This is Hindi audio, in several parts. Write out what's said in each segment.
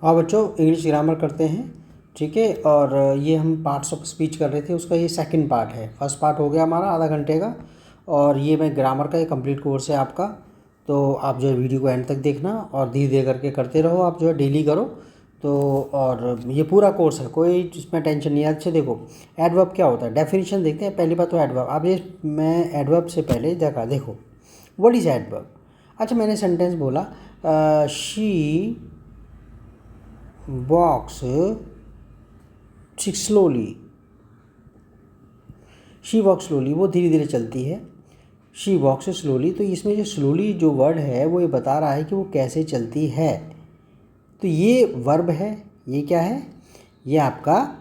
हाँ बच्चों, इंग्लिश ग्रामर करते हैं। ठीक है, और ये हम पार्ट्स ऑफ स्पीच कर रहे थे, उसका ये सेकंड पार्ट है। फर्स्ट पार्ट हो गया हमारा आधा घंटे का, और ये मैं ग्रामर का एक कंप्लीट कोर्स है आपका। तो आप जो है वीडियो को एंड तक देखना और धीरे धीरे करके करते रहो, आप जो है डेली करो। तो और ये पूरा कोर्स है, कोई इसमें टेंशन नहीं है। अच्छा देखो, एडवर्ब क्या होता है, डेफिनेशन देखते हैं। पहली बात तो एडवर्ब, अब ये मैं एडवर्ब से पहले देखो व्हाट इज़ एडवर्ब। अच्छा, मैंने सेंटेंस बोला she walks slowly. She walks slowly, वो धीरे धीरे चलती है। शी वॉक्स स्लोली, तो इसमें जो स्लोली जो वर्ड है वो ये बता रहा है कि वो कैसे चलती है। तो ये वर्ब है। ये क्या है, ये आपका,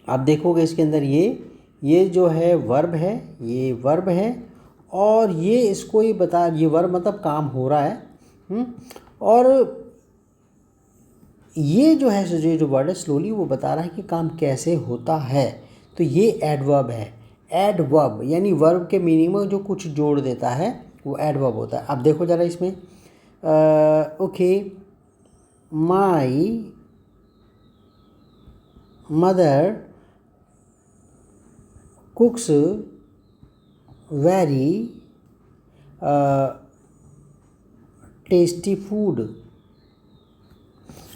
आप देखोगे इसके अंदर ये जो है वर्ब है, ये वर्ब है। और ये इसको ये बता, ये वर्ब मतलब काम हो रहा है। और ये जो है जो वर्ड है स्लोली, वो बता रहा है कि काम कैसे होता है। तो ये एडवर्ब है। एडवर्ब यानी वर्ब के मीनिंग में जो कुछ जोड़ देता है वो एडवर्ब होता है। अब देखो ज़रा इसमें, okay, my mother कुक्स very tasty food.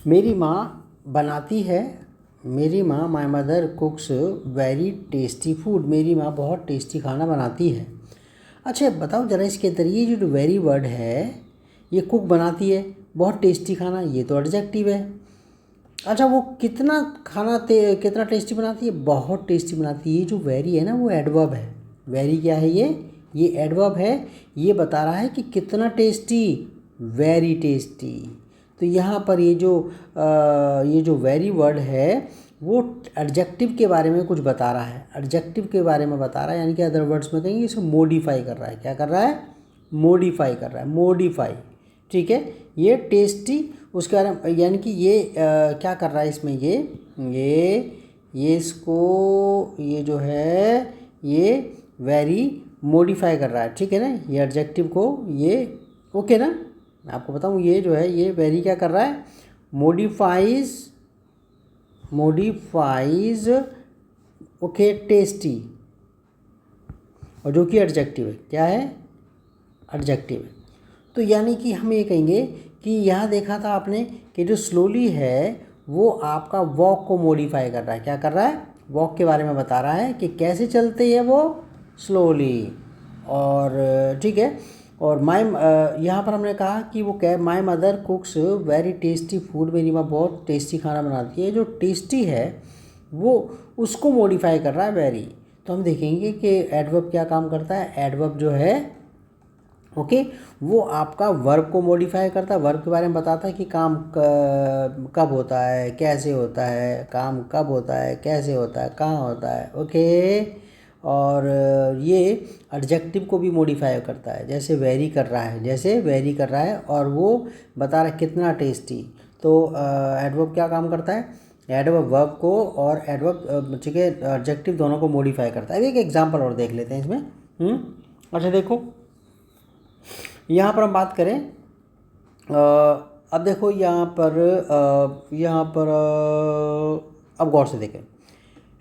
मेरी माँ बनाती है, मेरी माँ, my mother कुक्स very tasty food, मेरी माँ बहुत टेस्टी खाना बनाती है। अच्छा बताओ ज़रा, इसके अंदर ये जो वेरी वर्ड है, ये कुक बनाती है, बहुत टेस्टी खाना, ये तो एडजेक्टिव है। अच्छा, वो कितना कितना टेस्टी बनाती है, बहुत टेस्टी बनाती है। ये जो वेरी है ना, वो एडवर्ब है। वेरी क्या है, ये एडवर्ब है। ये बता रहा है कि कितना टेस्टी, वेरी टेस्टी। तो यहाँ पर ये जो वेरी वर्ड है वो एडजेक्टिव के बारे में कुछ बता रहा है, एडजेक्टिव के बारे में बता रहा है। यानी कि अदर वर्ड्स में कहेंगे इसे मॉडिफाई कर रहा है। क्या कर रहा है, मॉडिफाई कर रहा है, मॉडिफाई। ठीक है, ये टेस्टी उसके बारे में, यानी कि ये क्या कर रहा है इसमें, ये इसको, ये जो है ये वेरी मॉडिफाई कर रहा है। ठीक है ना, ये एडजेक्टिव को, ये ओके ना। मैं आपको बताऊँ, ये जो है ये वेरी क्या कर रहा है, मॉडिफाइज ओके टेस्टी, और जो कि एडजेक्टिव है। क्या है, एडजेक्टिव है। तो यानी कि हम ये कहेंगे कि यहाँ देखा था आपने कि जो स्लोली है वो आपका वॉक को मॉडिफाई कर रहा है। क्या कर रहा है, वॉक के बारे में बता रहा है कि कैसे चलती है वो, स्लोली। और ठीक है, और यहाँ पर हमने कहा कि वो क्या, my mother कुक्स very tasty food, मेरी माँ बहुत टेस्टी खाना बनाती है। जो टेस्टी है वो उसको मॉडिफाई कर रहा है, वेरी। तो हम देखेंगे कि एडवर्ब क्या काम करता है। एडवर्ब जो है ओके, वो आपका वर्ब को मॉडिफाई करता है, वर्ब के बारे में बताता है कि काम कब होता है, कैसे होता है, काम कब होता है, कैसे होता है, कहाँ होता है। ओके, और ये एडजेक्टिव को भी मॉडिफाई करता है, जैसे वेरी कर रहा है, और वो बता रहा है कितना टेस्टी। तो एडवर्ब क्या काम करता है, एडवर्ब वर्ब को और एडवर्ब ठीक है एडजेक्टिव दोनों को मॉडिफाई करता है। एक एग्जांपल और देख लेते हैं इसमें। अच्छा देखो, यहाँ पर हम बात करें, अब देखो यहाँ पर अब गौर से देखें,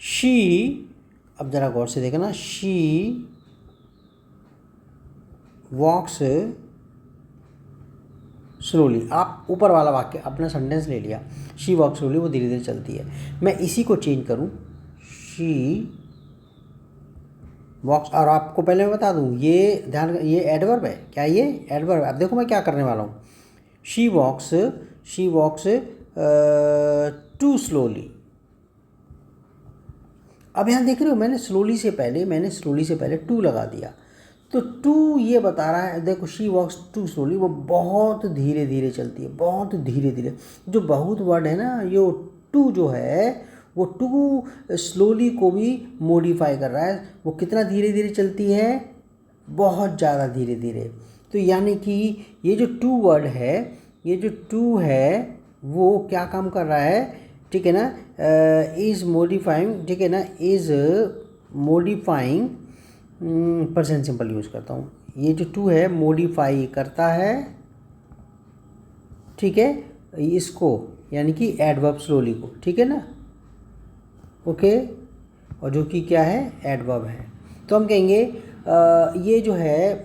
शी, अब ज़रा गौर से देखें ना, शी वॉक्स स्लोली। आप ऊपर वाला वाक्य अपना सेंटेंस ले लिया, शी वॉक्स स्लोली, वो धीरे धीरे चलती है। मैं इसी को चेंज करूँ, शी वॉक्स, और आपको पहले मैं बता दूँ, ये ध्यान, ये एडवर्ब है। क्या ये एडवर्ब है। अब देखो मैं क्या करने वाला हूँ, शी वॉक्स टू स्लोली। अब यहाँ देख रहे हो, मैंने स्लोली से पहले टू लगा दिया। तो टू ये बता रहा है, देखो शी वॉक्स टू स्लोली, वो बहुत धीरे धीरे चलती है, बहुत धीरे धीरे। जो बहुत वर्ड है ना, ये टू जो है वो टू स्लोली को भी मॉडिफाई कर रहा है। वो कितना धीरे धीरे चलती है, बहुत ज़्यादा धीरे धीरे। तो यानी कि ये जो टू वर्ड है, ये जो टू है वो क्या काम कर रहा है, ठीक है ना, इज़ मॉडिफाइंग, ठीक है ना, is modifying, present simple use करता हूँ। ये जो टू है मॉडिफाई करता है, ठीक है, इसको यानी कि एडवर्ब स्लोली को, ठीक है ना, ओके। और जो कि क्या है, एडवर्ब है। तो हम कहेंगे ये जो है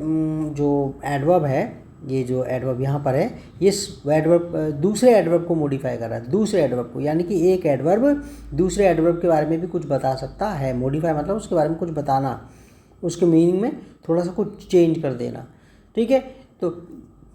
जो एडवर्ब है, ये जो एडवर्ब यहाँ पर है, ये एडवर्ब दूसरे एडवर्ब को मॉडिफाई कर रहा है, दूसरे एडवर्ब को, यानी कि एक एडवर्ब दूसरे एडवर्ब के बारे में भी कुछ बता सकता है। मॉडिफाई मतलब उसके बारे में कुछ बताना, उसके मीनिंग में थोड़ा सा कुछ चेंज कर देना, ठीक है। तो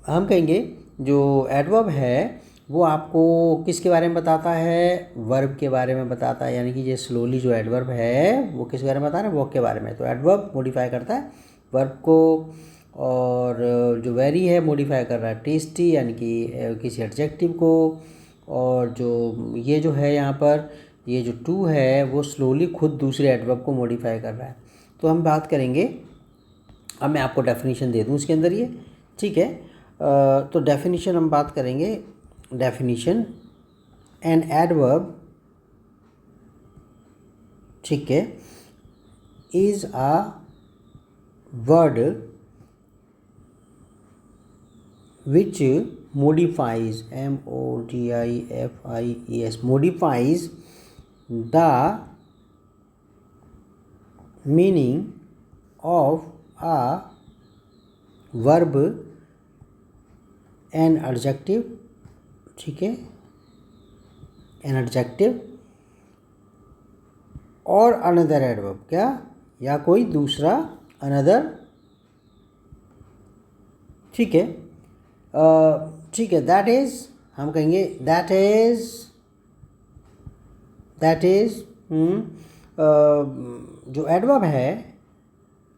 हम कहेंगे जो एडवर्ब है वो आपको किसके बारे में बताता है, वर्ब के बारे में बताता है। यानी कि ये स्लोली जो एडवर्ब है वो किसके बारे में बता रहा है, वर्ब के बारे में। तो एडवर्ब मॉडिफाई करता है वर्ब को, और जो वेरी है मॉडिफाई कर रहा है टेस्टी यानी कि किसी एडजेक्टिव को, और जो ये जो है यहाँ पर ये जो टू है वो स्लोली खुद दूसरे एडवर्ब को मॉडिफाई कर रहा है। तो हम बात करेंगे, अब मैं आपको डेफिनेशन दे दूँ इसके अंदर ये, ठीक है। तो डेफिनेशन हम बात करेंगे, डेफिनेशन एन एडवर्ब, ठीक है, is a word which modifies, modifies, modifies the meaning of a verb, an adjective, ठीक है, an adjective और another adverb, क्या, या कोई दूसरा another, ठीक है, ठीक है। दैट इज, हम कहेंगे दैट इज जो एडवर्ब है,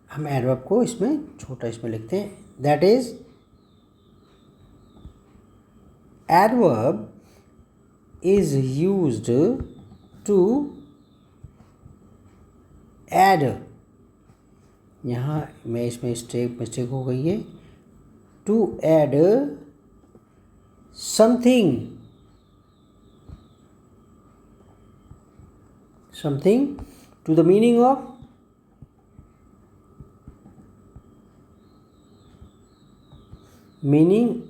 हम एडवर्ब को इसमें छोटा इसमें लिखते हैं, that is adverb is used to add, यहाँ मैं इसमें मिस्टेक हो गई है, to add something to the meaning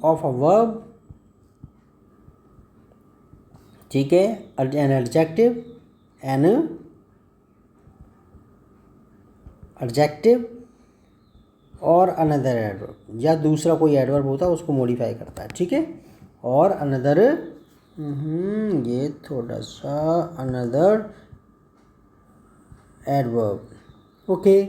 of a verb, ठीक है, an adjective और अनदर एडवर्ब, या दूसरा कोई एडवर्ब होता है उसको मॉडिफाई करता है, ठीक है। और अनदर, ये थोड़ा सा अनदर एडवर्ब, ओके।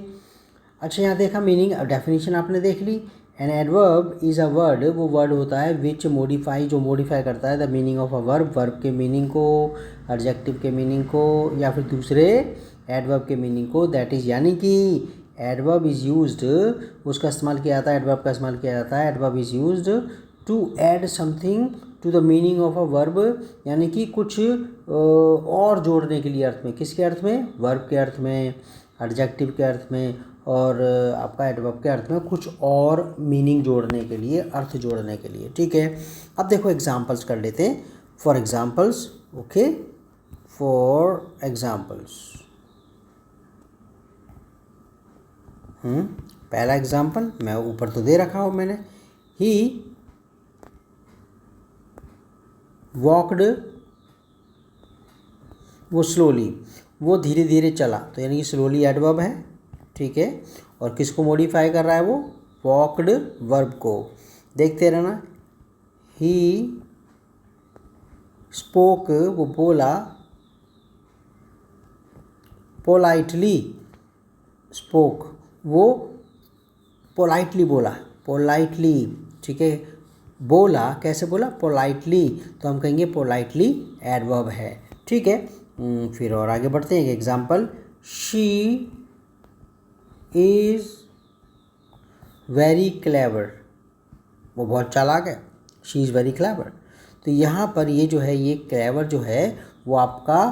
अच्छा, यहाँ देखा मीनिंग, डेफिनेशन आपने देख ली। An adverb is a word, वो वर्ड होता है विच मॉडिफाई, जो मॉडिफाई करता है the meaning of a verb, verb के मीनिंग को, एडजेक्टिव के मीनिंग को, या फिर दूसरे एडवर्ब के मीनिंग को। दैट इज़, यानी कि एडवर्ब इज़ यूज्ड, उसका इस्तेमाल किया जाता है, एडवर्ब का इस्तेमाल किया जाता है, adverb is used to add something to the meaning of a verb, यानी कि कुछ और जोड़ने के लिए अर्थ में, किसके अर्थ में, वर्ब के अर्थ में, एडजेक्टिव के अर्थ में, और आपका एडवर्ब के अर्थ में कुछ और मीनिंग जोड़ने के लिए, अर्थ जोड़ने के लिए, ठीक है। अब देखो एग्जाम्पल्स कर लेते हैं, for examples, okay, for examples. पहला एग्जाम्पल मैं ऊपर तो दे रखा हूँ मैंने, ही वॉकड, वो स्लोली, वो धीरे धीरे चला, तो यानी कि स्लोली एडवर्ब है, ठीक है। और किसको मॉडिफाई कर रहा है वो, वॉकड वर्ब को। देखते रहना, ही स्पोक, वो बोला, पोलाइटली स्पोक, वो पोलाइटली बोला, पोलाइटली, ठीक है, बोला, कैसे बोला, पोलाइटली, तो हम कहेंगे पोलाइटली एडवर्ब है, ठीक है। फिर और आगे बढ़ते हैं, एक example, she is very clever, वो बहुत चालाक है, शी इज़ वेरी क्लेवर। तो यहाँ पर ये जो है, ये क्लेवर जो है वो आपका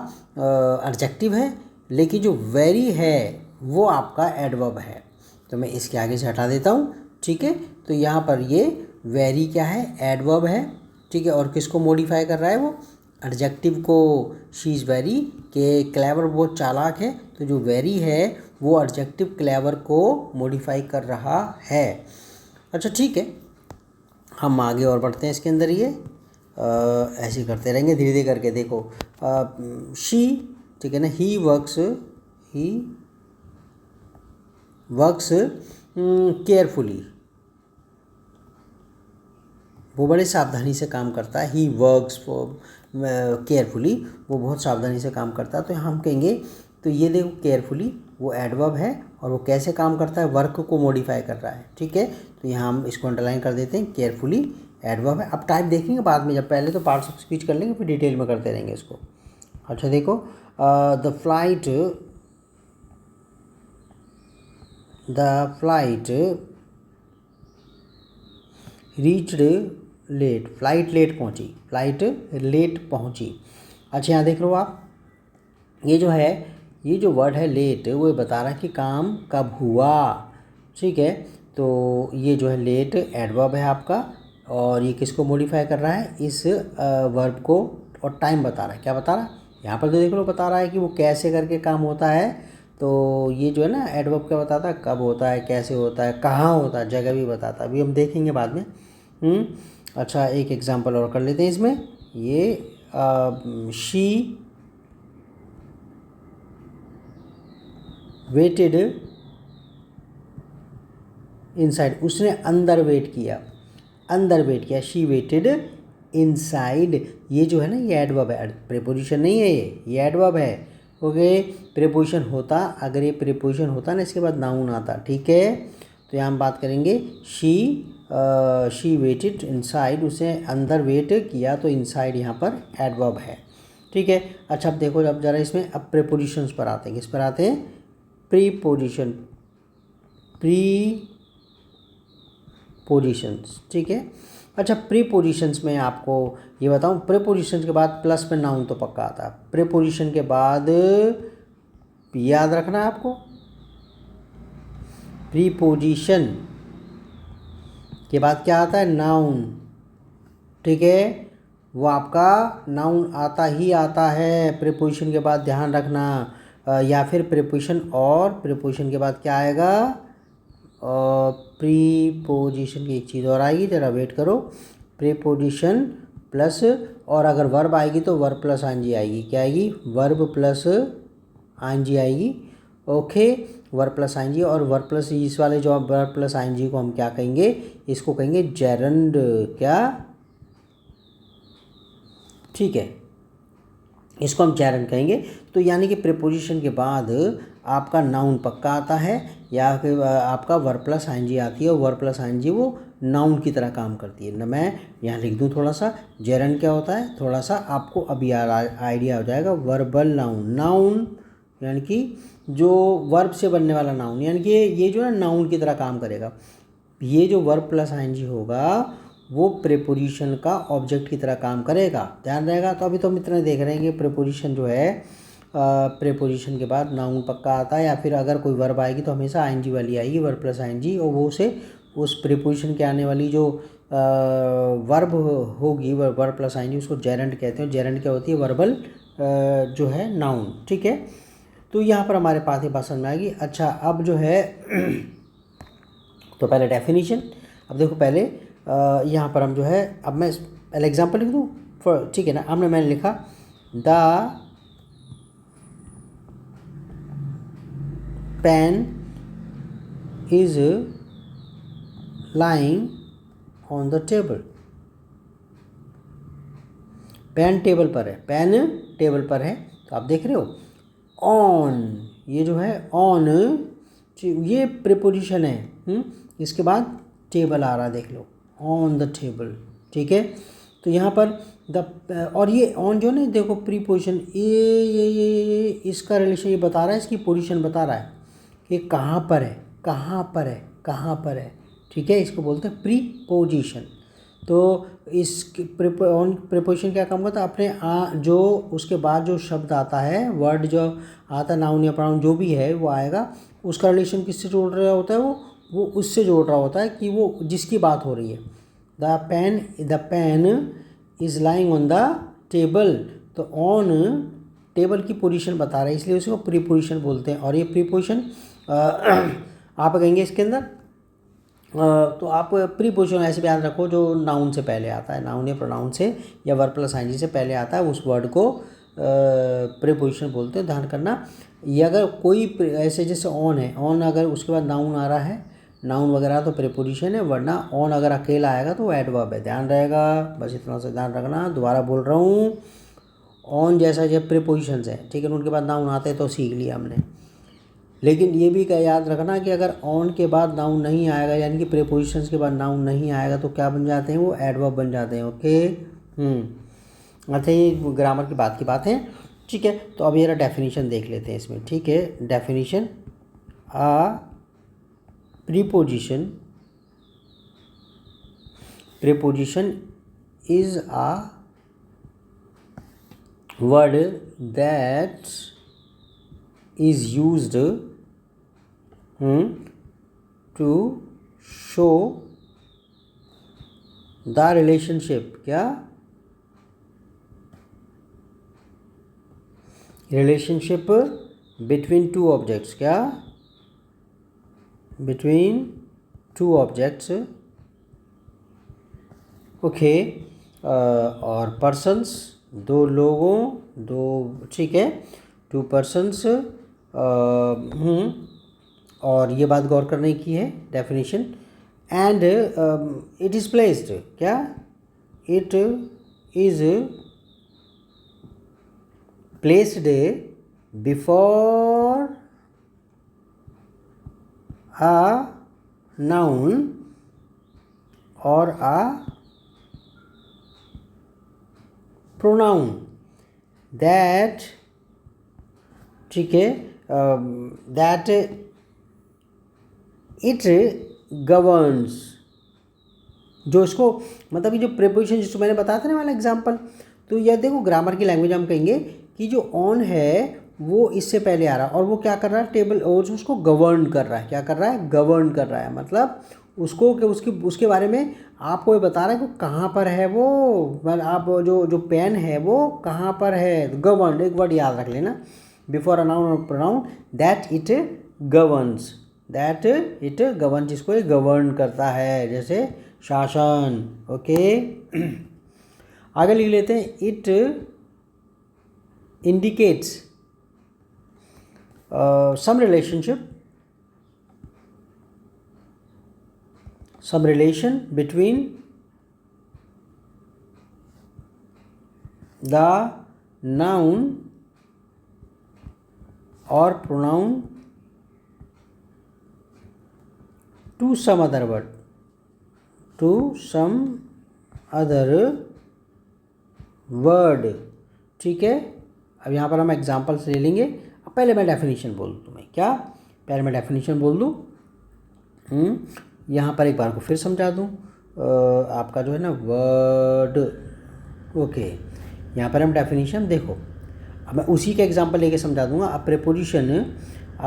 एडजेक्टिव है, लेकिन जो वेरी है वो आपका एडवर्ब है। तो मैं इसके आगे से हटा देता हूँ, ठीक है। तो यहाँ पर ये वेरी क्या है, एडवर्ब है, ठीक है। और किसको मॉडिफाई कर रहा है वो, एडजेक्टिव को, शी इज़ वेरी, के क्लेवर बहुत चालाक है, तो जो वेरी है वो एडजेक्टिव क्लेवर को मॉडिफाई कर रहा है। अच्छा, ठीक है, हम आगे और बढ़ते हैं इसके अंदर। ये ऐसे करते रहेंगे धीरे धीरे करके। देखो शी, ठीक है ना, ही वर्क्स केयरफुली, वो बड़े सावधानी से काम करता है। ही वर्क्स केयरफुली, वो बहुत सावधानी से काम करता है। तो हम कहेंगे, तो ये देखो केयरफुली वो एडवर्ब है और वो कैसे काम करता है, वर्क को मॉडिफाई कर रहा है, ठीक है। तो यहाँ हम इसको अंडरलाइन कर देते हैं, केयरफुली एडवर्ब है। अब टाइप देखेंगे बाद में, जब पहले तो पार्ट्स ऑफ स्पीच कर लेंगे फिर डिटेल में करते रहेंगे इसको। अच्छा देखो, the flight reached late, flight late पहुंची। अच्छा यहाँ देख लो आप, ये जो वर्ड है लेट, वो बता रहा है कि काम कब हुआ, ठीक है। तो ये जो है लेट एडवर्ब है आपका, और ये किसको मॉडिफाई कर रहा है, इस वर्ब को, और टाइम बता रहा है। क्या बता रहा है यहाँ पर, तो देख लो बता रहा है कि वो कैसे करके काम होता है। तो ये जो है ना एडवर्ब क्या बताता है, कब होता है, कैसे होता है, कहाँ होता है, जगह भी बताता है। अभी हम देखेंगे बाद में। अच्छा एक एग्जांपल और कर लेते हैं इसमें। ये शी वेटेड इनसाइड, उसने अंदर वेट किया, शी वेटेड इनसाइड। ये जो है ना ये एडवर्ब है, प्रीपोजिशन नहीं है, ये एडवर्ब है। ओके, प्रीपोजिशन होता, अगर ये प्रीपोजिशन होता ना इसके बाद नाउन आता, ठीक है। तो यहाँ हम बात करेंगे शी वेटेड इनसाइड, उसने अंदर वेट किया, तो इनसाइड यहाँ पर एडवर्ब है, ठीक है। अच्छा अब देखो, अब जरा इसमें अब प्रीपोजिशंस पर आते हैं। किस पर आते हैं, प्रीपोजिशंस, ठीक है। अच्छा प्रीपोजिशंस में आपको ये बताऊं, प्रीपोजिशंस के बाद प्लस में नाउन तो पक्का आता है। प्रीपोजिशन के बाद याद रखना है आपको, प्रीपोजिशन के बाद क्या आता है, नाउन, ठीक है। वो आपका नाउन आता है प्रीपोजिशन के बाद, ध्यान रखना। या फिर प्रीपोजिशन और प्रीपोजिशन के बाद क्या आएगा, प्रीपोजिशन की एक चीज़ और आएगी, ज़रा वेट करो। प्रीपोजिशन प्लस, और अगर वर्ब आएगी तो वर्ब प्लस आईएनजी आएगी। क्या आएगी, वर्ब प्लस आईएनजी आएगी। ओके, वर्ब प्लस आईएनजी, और वर्ब प्लस इस वाले जो वर्ब प्लस आईएनजी को हम क्या कहेंगे, इसको कहेंगे जेरंड। क्या, ठीक है, इसको हम जेरंड कहेंगे। तो यानी कि प्रीपोजिशन के बाद आपका नाउन पक्का आता है, या फिर आपका वर्ब प्लस आईएनजी आती है, और वर्ब प्लस आईएनजी वो नाउन की तरह काम करती है ना। मैं यहाँ लिख दूँ थोड़ा सा, जेरंड क्या होता है, थोड़ा सा आपको अभी आइडिया हो जाएगा। वर्बल नाउन यानी कि जो वर्ब से बनने वाला नाउन, यानी कि ये जो है नाउन की तरह काम करेगा। ये जो वर्ब प्लस आईएनजी होगा वो प्रीपोजिशन का ऑब्जेक्ट की तरह काम करेगा, ध्यान रहेगा। तो अभी तो हम इतना देख रहे हैं कि प्रीपोजिशन जो है, प्रीपोजिशन के बाद नाउन पक्का आता है, या फिर अगर कोई वर्ब आएगी तो हमेशा आईएनजी वाली आएगी, वर्ब प्लस आईएनजी, और वो उसे उस प्रीपोजिशन के आने वाली जो वर्ब होगी, वर्ब प्लस आईएनजी, उसको जेरंड कहते हैं। जेरंड क्या होती है, वर्बल जो है नाउन, ठीक है। तो यहाँ पर हमारे पास ये बात समझ में आएगी। अच्छा अब जो है तो पहले डेफिनेशन, अब देखो पहले यहाँ पर हम जो है, अब मैं पहले एग्जाम्पल लिख दूँ, ठीक है ना। मैंने लिखा the pen is lying on the table, pen table पर है, तो आप देख रहे हो ऑन, ये जो है ऑन, ये प्रीपोजिशन है। इसके बाद टेबल आ रहा है, देख लो ऑन द टेबल, ठीक है। तो यहाँ पर और ये ऑन जो है देखो प्रीपोजिशन, ये इसका रिलेशन ये बता रहा है, इसकी पोजीशन बता रहा है कि कहाँ पर है, ठीक है। इसको बोलते हैं प्रीपोजिशन। तो इस प्रीपोजिशन क्या काम करता है, अपने जो उसके बाद जो शब्द आता है, वर्ड जो आता है, नाउन या प्रोनाउन जो भी है वो आएगा, उसका रिलेशन किससे जोड़ रहा होता है, वो उससे जोड़ रहा होता है कि वो जिसकी बात हो रही है। The pen is lying on the table, तो ऑन टेबल की पोजीशन बता रहा है, इसलिए उसको प्रीपोजिशन बोलते हैं। और ये प्रीपोजिशन आप कहेंगे इसके अंदर तो आप प्रीपोजिशन ऐसे भी याद रखो जो नाउन से पहले आता है, नाउन या प्रोनाउन से या वर्ब प्लस आईएनजी से पहले आता है उस वर्ड को प्रीपोजिशन बोलते हैं, ध्यान करना। ये अगर कोई ऐसे जैसे ऑन है, ऑन अगर उसके बाद नाउन आ रहा है, नाउन वगैरह तो प्रीपोजिशन है, वरना ऑन अगर अकेला आएगा तो एडवर्ब है, ध्यान रहेगा। बस इतना सा ध्यान रखना, दोबारा बोल रहा हूँ। ऑन जैसा जब प्रीपोजिशंस है, ठीक है, उनके बाद नाउन आते हैं तो सीख लिया हमने। लेकिन ये भी याद रखना कि अगर ऑन के बाद नाउन नहीं आएगा, यानी कि प्रीपोजिशंस के बाद नाउन नहीं आएगा, तो क्या बन जाते हैं, वो एडवर्ब बन जाते हैं। ओके। अच्छा, ये ग्रामर की बात है, ठीक है। तो अब ये डेफिनेशन देख लेते हैं इसमें, ठीक है। Definition, a preposition is a word that is used to show the relationship, क्या relationship between two objects, क्या between two objects, ओके। और persons, दो लोगों, दो, ठीक है, टू पर्सन्स। और ये बात गौर करने की है, definition. And it is placed, क्या it is placed before a noun or a pronoun that, ठीक है, that it governs, जो इसको मतलब ये जो प्रीपोजिशन जिसको मैंने बताया था ना वाला एग्जांपल, तो यह देखो ग्रामर की लैंग्वेज हम कहेंगे कि जो ऑन है वो इससे पहले आ रहा है और वो क्या कर रहा है, टेबल और उसको गवर्न कर रहा है, क्या कर रहा है, गवर्न कर रहा है, मतलब उसको कि उसके बारे में आपको ये बता रहा है कि कहाँ पर है वो, मतलब आप जो पेन है वो कहाँ पर है। गवर्न एक वर्ड याद रख लेना, बिफोर अ नाउन और pronoun, that it governs, that it govern, जिसको ये गवर्न करता है, जैसे शासन। ओके। आगे लिख लेते हैं, it indicates some relation between the noun or pronoun to some other word, to some other word, ठीक है। अब यहाँ पर हम एग्जाम्पल से ले लेंगे। अब पहले मैं डेफिनेशन बोल दूँ, मैं क्या, पहले मैं डेफिनेशन बोल दूँ, यहाँ पर एक बार को फिर समझा दूँ आपका जो है ना वर्ड। ओके, यहाँ पर हम डेफिनेशन देखो, अब मैं उसी का एग्जांपल लेके समझा दूंगा। A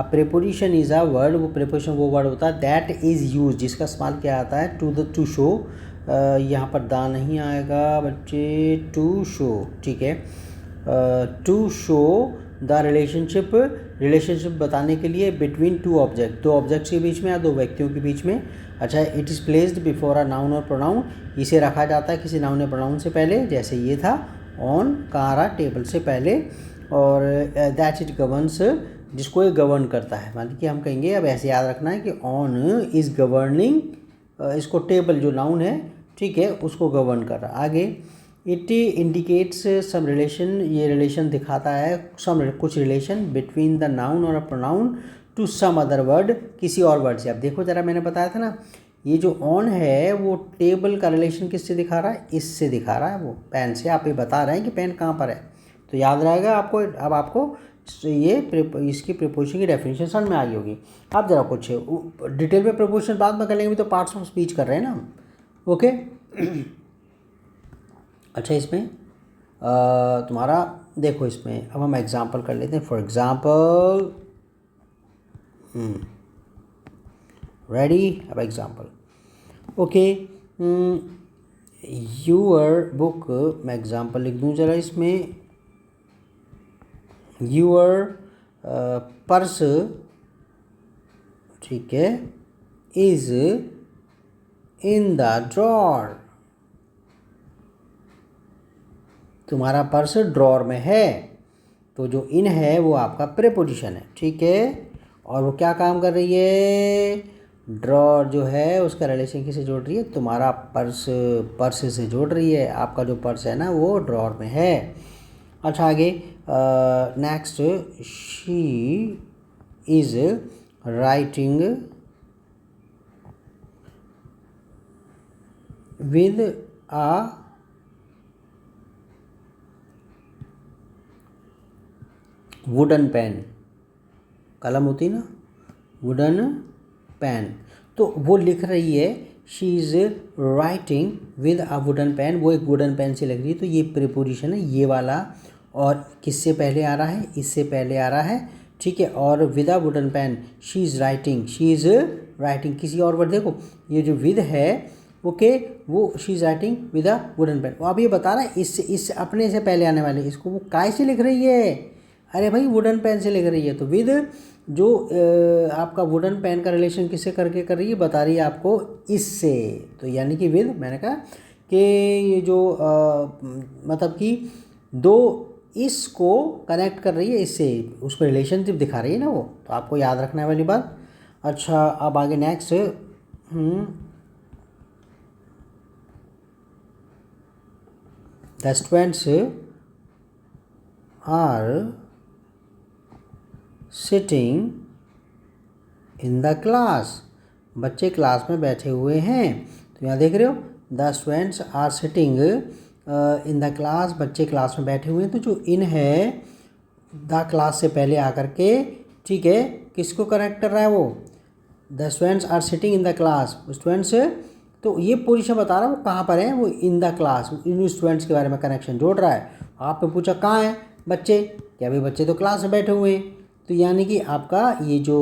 preposition is a word, वो प्रेपोजिशन वो वर्ड होता है दैट इज़ यूज, जिसका इस्तेमाल क्या आता है, टू शो, यहाँ पर दा नहीं आएगा बच्चे, टू शो, ठीक है, टू शो द रिलेशनशिप बताने के लिए बिटवीन टू ऑब्जेक्ट, दो ऑब्जेक्ट्स के बीच में या दो व्यक्तियों के बीच में। अच्छा, it is placed before a noun और प्रोनाउन, इसे रखा जाता है किसी नाउन या प्रोनाउन से पहले, जैसे ये था ऑन, कहाँ रहा, टेबल से पहले। और दैट इट गवर्न्स, जिसको ये गवर्न करता है, मतलब कि हम कहेंगे, अब ऐसे याद रखना है कि ऑन इज़ गवर्निंग, इसको टेबल जो नाउन है, ठीक है, उसको गवर्न कर रहा है। आगे, इट इंडिकेट्स सम रिलेशन, ये रिलेशन दिखाता है कुछ रिलेशन बिटवीन द नाउन और a pronoun to some other word, किसी और वर्ड से। अब देखो जरा, मैंने बताया था ना, ये जो ऑन है वो टेबल का रिलेशन किससे दिखा रहा है, इससे दिखा रहा है, वो पेन से। आप ये बता रहे हैं कि पेन कहाँ पर है, तो याद रहेगा आपको। अब आपको ये इसकी प्रीपोजिशन की डेफिनेशन समझ में आ गई होगी। आप जरा कुछ डिटेल में प्रीपोजिशन बाद में कर लेंगे, तो पार्ट्स ऑफ स्पीच कर रहे हैं ना हम। ओके। अच्छा, इसमें तुम्हारा देखो, इसमें अब हम एग्जांपल कर लेते हैं। फॉर एग्जांपल, रेडी, अब एग्जांपल, ओके, यूअर बुक, मैं एग्जांपल लिख दूँ जरा इसमें, यूअर पर्स, ठीक है, इज़ इन द ड्रॉर, तुम्हारा पर्स ड्रॉर में है। तो जो इन है वो आपका प्रीपोजिशन है, ठीक है। और वो क्या काम कर रही है, ड्रॉर जो है उसका रिलेशन किसे जोड़ रही है, तुम्हारा पर्स से जोड़ रही है। आपका जो पर्स है ना वो ड्रॉर में है। अच्छा आगे next, she is writing with a wooden pen, कलम होती ना, वुडन पेन, तो वो लिख रही है। She is writing with a wooden pen, वो एक वुडन पेन से लिख रही है। तो ये प्रीपोजिशन है ये वाला, और किससे पहले आ रहा है, इससे पहले आ रहा है, ठीक है। और with a wooden pen she is writing किसी और वर्ड, देखो ये जो विद है ओके वो she is writing with a wooden pen. अब ये बता रहा है इससे अपने से पहले आने वाले, इसको वो काय से लिख रही है, अरे भाई वुडन पेन से लिख रही है। तो विद जो आपका वुडन पेन का रिलेशन किससे करके कर रही है, बता रही है आपको इससे। तो यानी कि विद, मैंने कहा कि ये जो मतलब कि दो इसको कनेक्ट कर रही है इससे, उसको रिलेशनशिप दिखा रही है ना वो, तो आपको याद रखने वाली बात। अच्छा अब आगे next, the students are sitting in the class, बच्चे क्लास में बैठे हुए हैं। तो यहाँ देख रहे हो, the students are sitting in the class, बच्चे क्लास में बैठे हुए हैं। तो जो इन है द क्लास से पहले आकर के, ठीक है, किसको कनेक्ट कर रहा है वो, the students are sitting in the class, students, तो ये पोजीशन बता रहा है वो कहाँ पर है, वो इन द क्लास, इन स्टूडेंट्स के बारे में कनेक्शन जोड़ रहा है। आपने पूछा कहाँ है बच्चे, क्या भाई बच्चे तो क्लास में बैठे हुए हैं। तो यानी कि आपका ये जो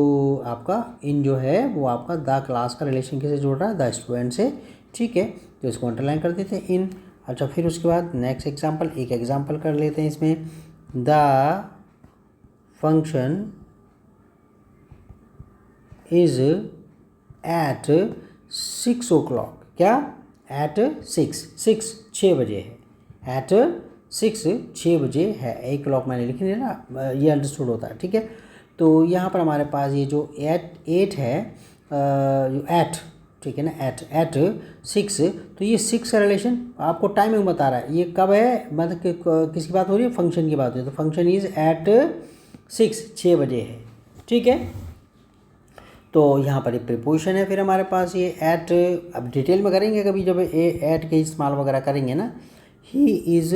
आपका इन जो है वो आपका द क्लास का रिलेशन किसे जोड़ रहा है, द स्टूडेंट से, ठीक है। तो इसको अंडरलाइन कर देते हैं इन। अच्छा फिर उसके बाद नेक्स्ट एग्जांपल, एक एग्जांपल कर लेते हैं इसमें, the function is eight 6 o'clock, क्या एट 6 बजे है, एट 6 बजे है, 1 o'clock मैंने लिख लिया ना, ये अंडरस्टूड होता है, ठीक है। तो यहाँ पर हमारे पास ये जो एट है, जो एट, ठीक है ना, एट 6, तो ये 6 का रिलेशन आपको टाइमिंग बता रहा है, ये कब है, मतलब किसकी बात हो रही है, फंक्शन की बात हो रही है। तो फंक्शन इज़ एट 6 बजे है, ठीक है। तो यहाँ पर एक प्रीपोजिशन है, फिर हमारे पास ये एट, अब डिटेल में करेंगे कभी जब एट के इस्तेमाल वगैरह करेंगे ना। He is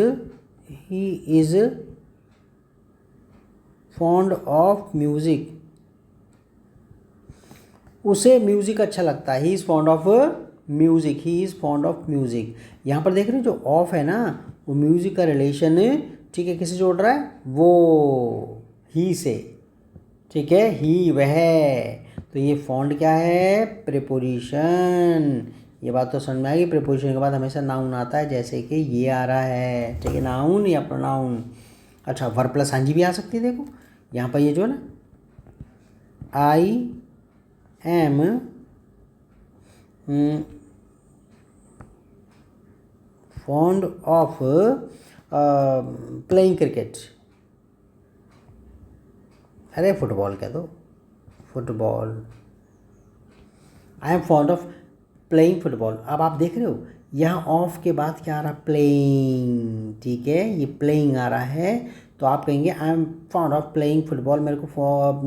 fond of music, उसे म्यूज़िक अच्छा लगता है, he is fond of music, he is fond of music. यहाँ पर देख रहे हो जो ऑफ है ना, वो म्यूज़िक का रिलेशन, ठीक है, किसे जोड़ रहा है, वो ही से, ठीक है, ही वह। तो ये फॉन्ड क्या है, प्रीपोजिशन। ये बात तो समझ में आएगी, प्रीपोजिशन के बाद हमेशा नाउन आता है, जैसे कि ये आ रहा है, ठीक है, नाउन या प्रोनाउन। अच्छा वर्ब प्लस ing भी आ सकती है, देखो यहाँ पर ये जो है ना, I am fond of playing cricket, अरे फुटबॉल कह दो, football, I am fond of playing football. अब आप देख रहे हो यहाँ ऑफ के बाद क्या आ रहा, प्लेइंग, ठीक है, ये प्लेइंग आ रहा है। तो आप कहेंगे I am fond of playing football, मेरे को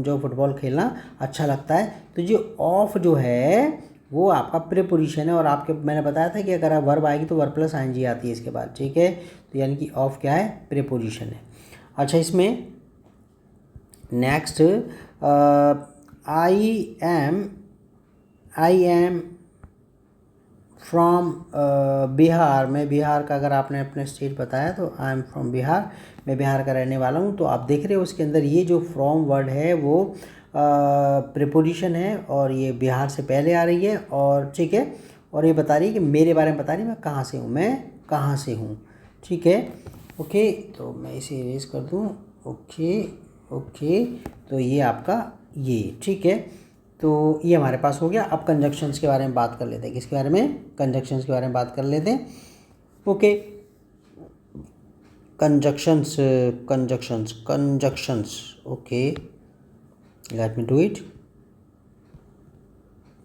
जो फुटबॉल खेलना अच्छा लगता है। तो जो ऑफ जो है वो आपका प्रीपोजिशन है, और आपके मैंने बताया था कि अगर आप वर्ब आएगी तो वर्ब प्लस ing आती है इसके बाद, ठीक है। तो यानी कि ऑफ क्या है, प्रीपोजिशन है। अच्छा इसमें next, I am from Bihar, मैं बिहार का, अगर आपने अपने स्टेट बताया तो आई एम फ्रॉम बिहार, मैं बिहार का रहने वाला हूँ। तो आप देख रहे हो उसके अंदर ये जो फ्रॉम वर्ड है वो प्रीपोजिशन है, और ये बिहार से पहले आ रही है, और ठीक है, और ये बता रही है कि मेरे बारे में बता रही है, मैं कहाँ से हूँ, मैं कहाँ से हूँ, ठीक है। ओके तो मैं इसे इरेज कर दूँ, ओके। तो ये आपका ये, ठीक है। तो ये हमारे पास हो गया। अब कंजक्शंस के बारे में बात कर लेते हैं। किसके बारे में? कंजक्शंस के बारे में बात कर लेते हैं। Okay, conjunctions conjunctions conjunctions okay, let me do it.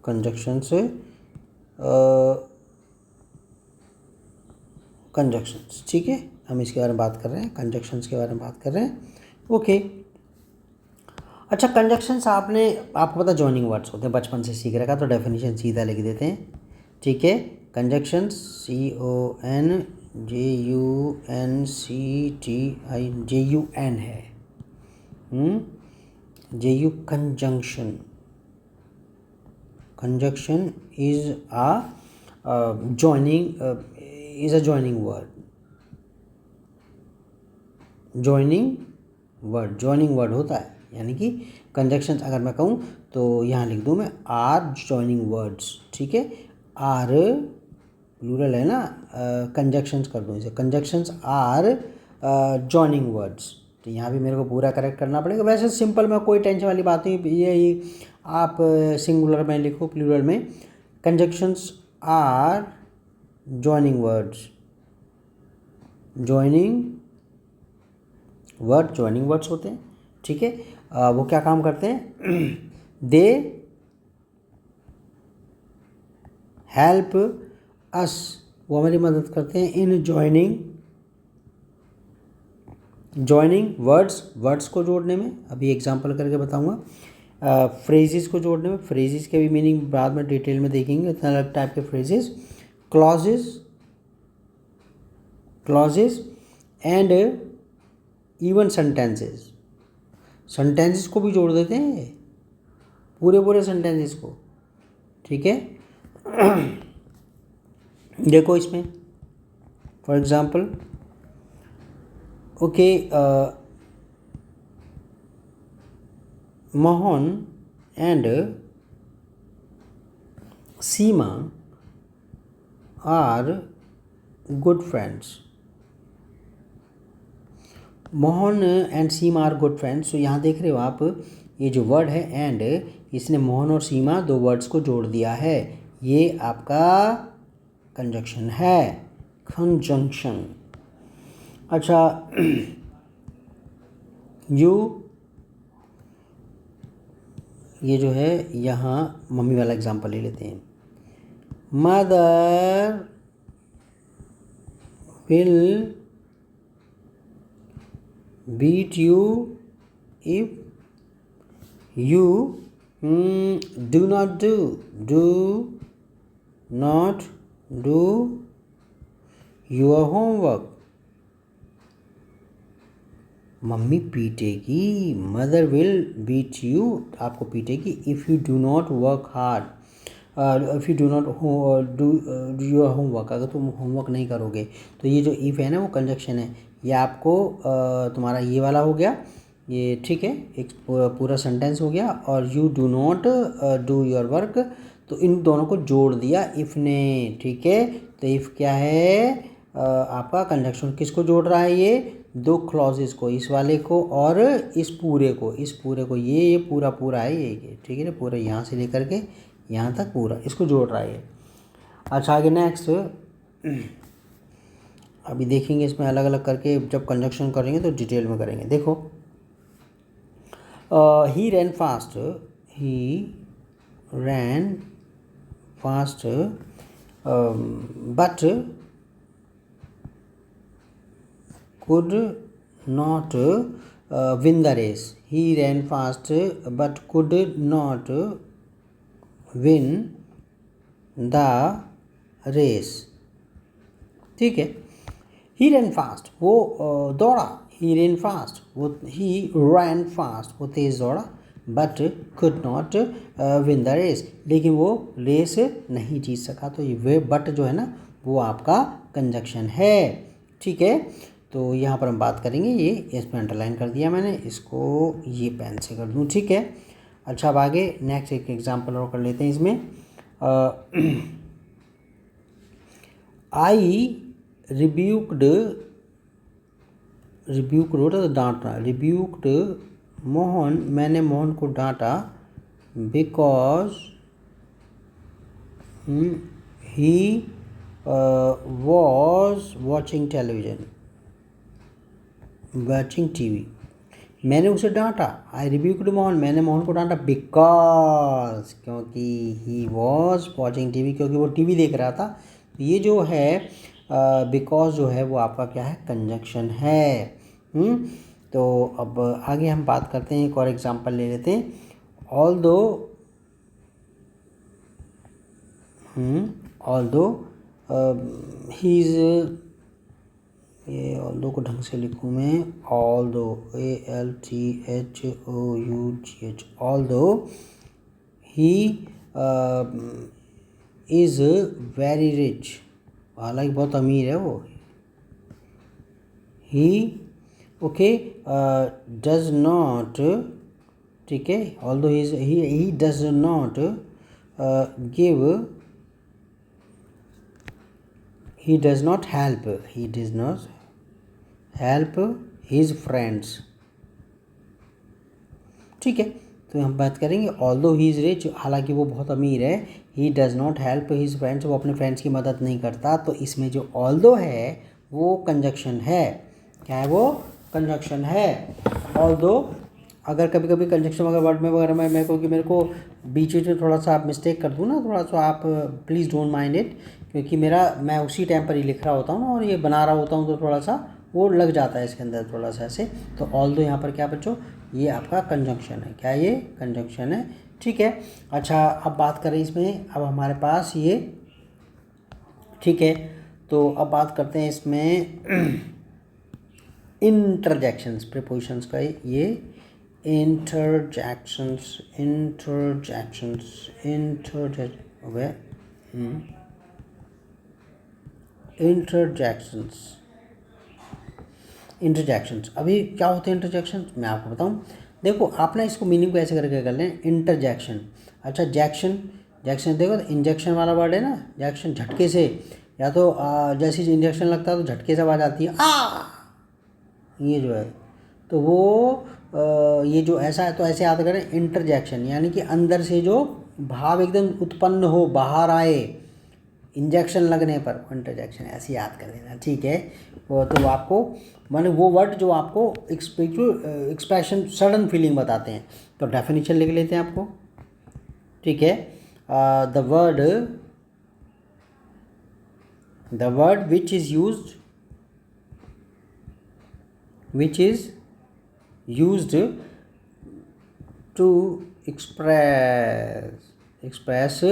Conjunctions conjunctions, ठीक है, हम इसके बारे में बात कर रहे हैं, कंजक्शंस के बारे में बात कर रहे हैं। ओके, अच्छा, कंजक्शंस आपको पता जॉइनिंग वर्ड्स होते हैं, बचपन से सीख रखा, तो डेफिनेशन सीधा लिख देते हैं, ठीक है। कंजक्शंस CONJUNCTIJUN है, JU conjunction. Conjunction is a joining word, joining word होता है, यानी कि कंजक्शंस अगर मैं कहूँ तो यहाँ लिख दूँ मैं आर जॉइनिंग वर्ड्स, ठीक है। आर प्लूरल है ना, कंजक्शंस कर दूँ इसे, कंजक्शंस आर जॉइनिंग वर्ड्स। तो यहाँ भी मेरे को पूरा करेक्ट करना पड़ेगा। वैसे सिंपल में कोई टेंशन वाली बात नहीं, ये आप सिंगुलर में लिखो, प्लूरल में conjunctions are joining words, joining words होते हैं, ठीक है। वो क्या काम करते हैं? दे हेल्प अस, वो हमारी मदद करते हैं इन जॉइनिंग वर्ड्स को जोड़ने में। अभी एग्जांपल करके बताऊंगा। फ्रेजेस को जोड़ने में, फ्रेजेस के भी मीनिंग बाद में डिटेल में देखेंगे, इतना अलग टाइप के phrases. Clauses and even sentences को भी जोड़ देते हैं, पूरे सेंटेंसेस को, ठीक है। देखो इसमें for example, okay, Mohan and Seema are good friends. Mohan and Seema are good friends. तो यहाँ देख रहे हो आप, ये जो वर्ड है एंड, इसने मोहन और सीमा दो वर्ड्स को जोड़ दिया है, ये आपका कंजंक्शन है, कंजंक्शन। अच्छा, ये जो है, यहाँ मम्मी वाला एग्जांपल ले लेते हैं। Mother will beat you if you do not do your homework। Mummy पीटेगी, मदर विल बीट यू, आपको पीटेगी, if you do not work hard, if you do not do your homework, अगर तुम होमवर्क नहीं करोगे। तो ये जो इफ़ है ना, वो कंजक्शन है, ये आपको तुम्हारा ये वाला हो गया, ये ठीक है, एक पूरा सेंटेंस हो गया। और you do not do your work, तो इन दोनों को जोड़ दिया इफ़ ने, ठीक है। तो इफ़ क्या है? आपका कंजक्शन किसको जोड़ रहा है? ये दो क्लॉजेस को, इस वाले को और इस पूरे को, ये पूरा है ये, ठीक है ना, पूरा यहाँ से लेकर के यहाँ तक पूरा इसको जोड़ रहा है। अच्छा, आगे नेक्स्ट अभी देखेंगे, इसमें अलग अलग करके जब कंजक्शन करेंगे तो डिटेल में करेंगे। देखो, he ran fast but could not win the race। he ran fast but could not win the race, ठीक है। he ran fast, वो दौड़ा, he ran fast, वो तेज दौड़ा, but could not win the race, लेकिन वो रेस नहीं जीत सका। तो ये बट जो है ना, वो आपका कंजक्शन है, ठीक है। तो यहाँ पर हम बात करेंगे, ये इसमें अंडरलाइन कर दिया मैंने, इसको ये पेन से कर दूँ, ठीक है। अच्छा, अब आगे नेक्स्ट एक एग्जांपल और कर लेते हैं इसमें। आई रिब्यूक्ड होता तो डांटना, रिब्यूक्ड मोहन, मैंने मोहन को डांटा, because he was watching television, watching TV. मैंने उसे डांटा, आई रिब्यूक्ड मोहन, मैंने मोहन को डांटा बिकॉज, क्योंकि ही वॉज वॉचिंग टीवी, क्योंकि वो टीवी देख रहा था। ये जो है बिकॉज जो है वो आपका क्या है, कंजंक्शन है। तो अब आगे हम बात करते हैं, एक और एग्जांपल ले लेते हैं। ऑल्दो ही इज़, ये ऑल्दो को ढंग से लिखूँ मैं, although ALTHOUGH, although he is very rich, हालांकि बहुत अमीर है वो। ही ओके डज नॉट, ठीक है, although he does not give, he does not help his friends, ठीक है। तो हम बात करेंगे ऑल्दो ही इज़ रिच, हालांकि वो बहुत अमीर है, he does not help his friends, वो अपने फ्रेंड्स की मदद नहीं करता। तो इसमें जो ऑल्दो है वो कंजक्शन है। क्या है वो, कंजक्शन है। ऑल्दो अगर कभी कभी कंजक्शन अगर वर्ड में वगैरह में मेरे को बीच में थोड़ा सा आप मिस्टेक कर दूँ ना, थोड़ा सा आप प्लीज़ डोंट माइंड इट, क्योंकि मैं उसी टाइम पर ही लिख रहा होता हूँ ना और ये बना रहा होता हूँ, तो थोड़ा सा वो लग जाता है इसके अंदर थोड़ा सा ऐसे। तो ऑल्दो यहाँ पर क्या बच्चों, ये आपका कंजंक्शन है। क्या ये, कंजंक्शन है, ठीक है। अच्छा, अब बात करें इसमें, अब हमारे पास ये, ठीक है, तो अब बात करते हैं इसमें इंटरजेक्शंस, प्रीपोजिशंस का, ये इंटरजेक्शंस इंटरजेक्शंस। अभी क्या होते हैं इंटरजेक्शंस, मैं आपको बताऊं। देखो आप ना इसको मीनिंग को ऐसे करके कर लें, इंटरजेक्शन। अच्छा, जैक्शन देखो, तो इंजेक्शन वाला वर्ड है ना, जैक्शन झटके से, या तो जैसे इंजेक्शन लगता है तो झटके से आवाज़ आती है ये जो है, तो वो ये जो ऐसा है, तो ऐसे याद करें इंटरजेक्शन, यानी कि अंदर से जो भाव एकदम उत्पन्न हो, बाहर आए, इंजेक्शन लगने पर इंटरजेक्शन, ऐसे याद कर लेना, ठीक है। तो आपको माने वो वर्ड जो आपको एक्सप्रेशन, सडन फीलिंग बताते हैं। तो डेफिनेशन लिख लेते हैं आपको, ठीक है। The word which is used to express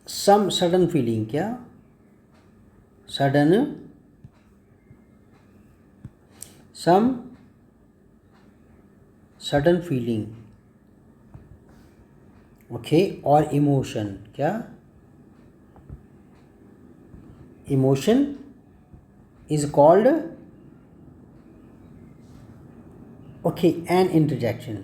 some sudden feeling, क्या some sudden feeling, ओके, और इमोशन, क्या emotion is called okay an interjection,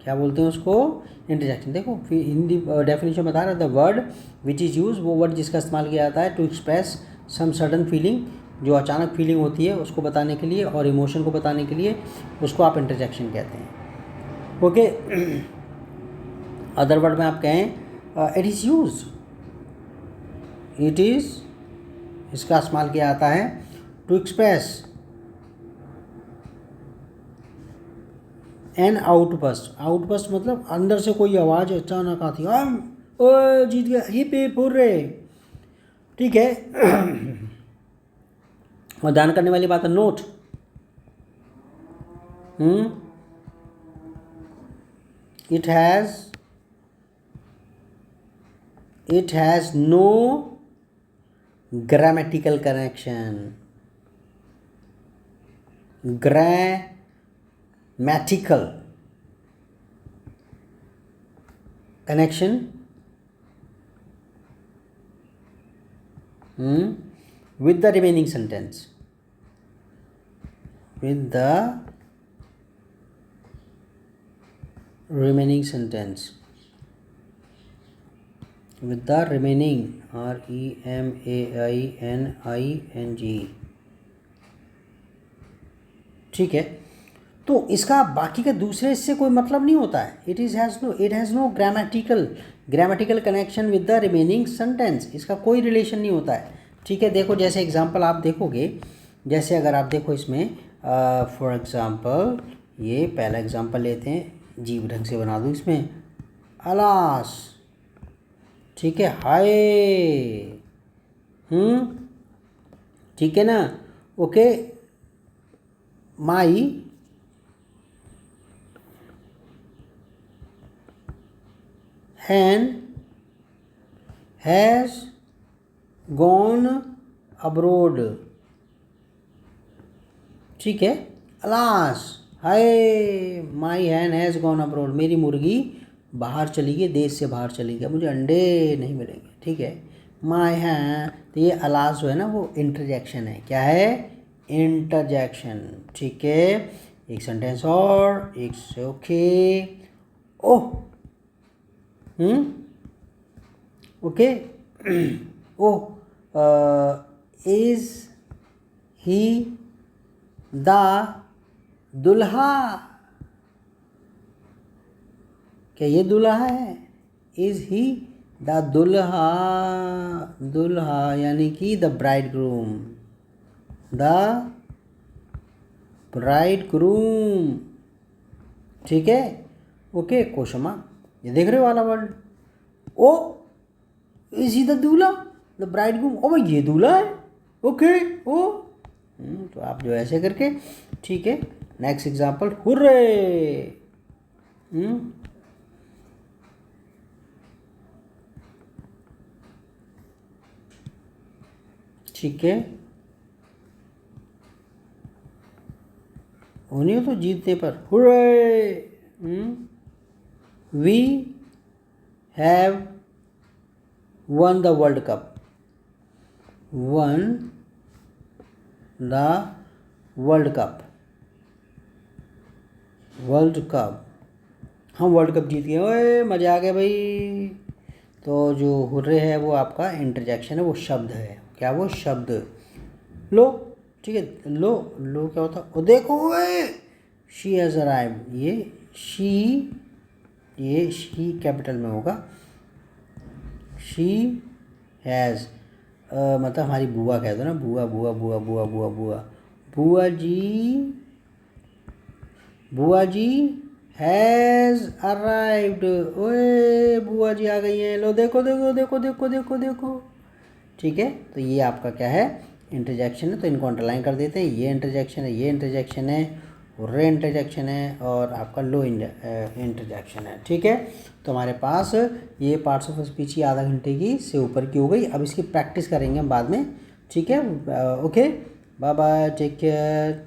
क्या बोलते हैं उसको, इंटरजेक्शन। देखो हिंदी डेफिनेशन बता रहा है, the word which is use, वो वर्ड जिसका इस्तेमाल किया जाता है to express some sudden feeling, जो अचानक फीलिंग होती है उसको बताने के लिए, और इमोशन को बताने के लिए, उसको आप इंटरजेक्शन कहते हैं, ओके। अदर वर्ड में आप कहें इट इज़ इसका इस्तेमाल किया जाता है टू एक्सप्रेस एन आउटबस्ट मतलब अंदर से कोई आवाज़ अचानक आती है, ओ जीत गया, हिप हिप हुर्रे, ठीक है। और ध्यान करने वाली बात है, note, it has no grammatical connection, grammatical connection with the remaining sentence, with the remaining sentence, with the remaining REMAINING ठीक है। तो इसका बाकी का दूसरे इससे कोई मतलब नहीं होता है। It has no grammatical connection with the remaining sentence. इसका कोई रिलेशन नहीं होता है, ठीक है। देखो जैसे एग्जांपल आप देखोगे, जैसे अगर आप देखो इसमें फॉर एग्जांपल ये पहला एग्जांपल लेते हैं, जीव ढंग से बना दूँ इसमें, अलास, ठीक है, हाय, ठीक है ना, okay, my hen has gone abroad, ठीक है। अलास, हाय, my hen has gone abroad, मेरी मुर्गी बाहर चली गई, देश से बाहर चली गई, मुझे अंडे नहीं मिलेंगे, ठीक है। माई हैन, तो ये अलास जो है ना वो इंटरजेक्शन है। क्या है? इंटरजेक्शन, ठीक है। एक सेंटेंस और, एक से okay, oh, okay, oh, is he the दुल्हा, क्या ये दुल्हा है? इज ही द दुल्हा, दुल्हा यानी कि the bride groom, the bride groom, ठीक है, ओके। क्वेश्चन मार्क, ये देख रहे हो वाला word, O is he the dulha, the bridegroom, ओ भाई ये दूल्हा है, ओके, ओ तो आप जो ऐसे करके, ठीक है। नेक्स्ट एग्जांपल, हुर्रे, ठीक है, उन्हीं तो जीतने पर hurray, we have won the World Cup, won the World Cup, world cup, हम वर्ल्ड कप जीत गए, ओए मज़ा आ गया भाई। तो जो हुर्रे है वो आपका इंटरजेक्शन है, वो शब्द है, क्या वो शब्द, लो, ठीक है, लो, लो क्या होता, ओ देखो ओए, शी हैज़ अराइव्ड, ये शी कैपिटल में होगा, शी हैज़, मतलब हमारी बुआ कह दो ना, बुआ बुआ बुआ बुआ बुआ बुआ, बुआ जी हैज़ अराइव्ड, ओए बुआ जी आ गई हैं, लो देखो देखो देखो देखो देखो देखो, ठीक है। तो ये आपका क्या है? इंटरजेक्शन है। तो इनको अंडरलाइन कर देते हैं, ये इंटरजेक्शन है, ये इंटरजेक्शन है, रे इंटरजेक्शन है, और आपका लो इंटरजेक्शन है, ठीक है। तो हमारे पास ये पार्ट्स ऑफ स्पीच आधा घंटे की से ऊपर की हो गई। अब इसकी प्रैक्टिस करेंगे हम बाद में, ठीक है। Okay, bye bye, take care.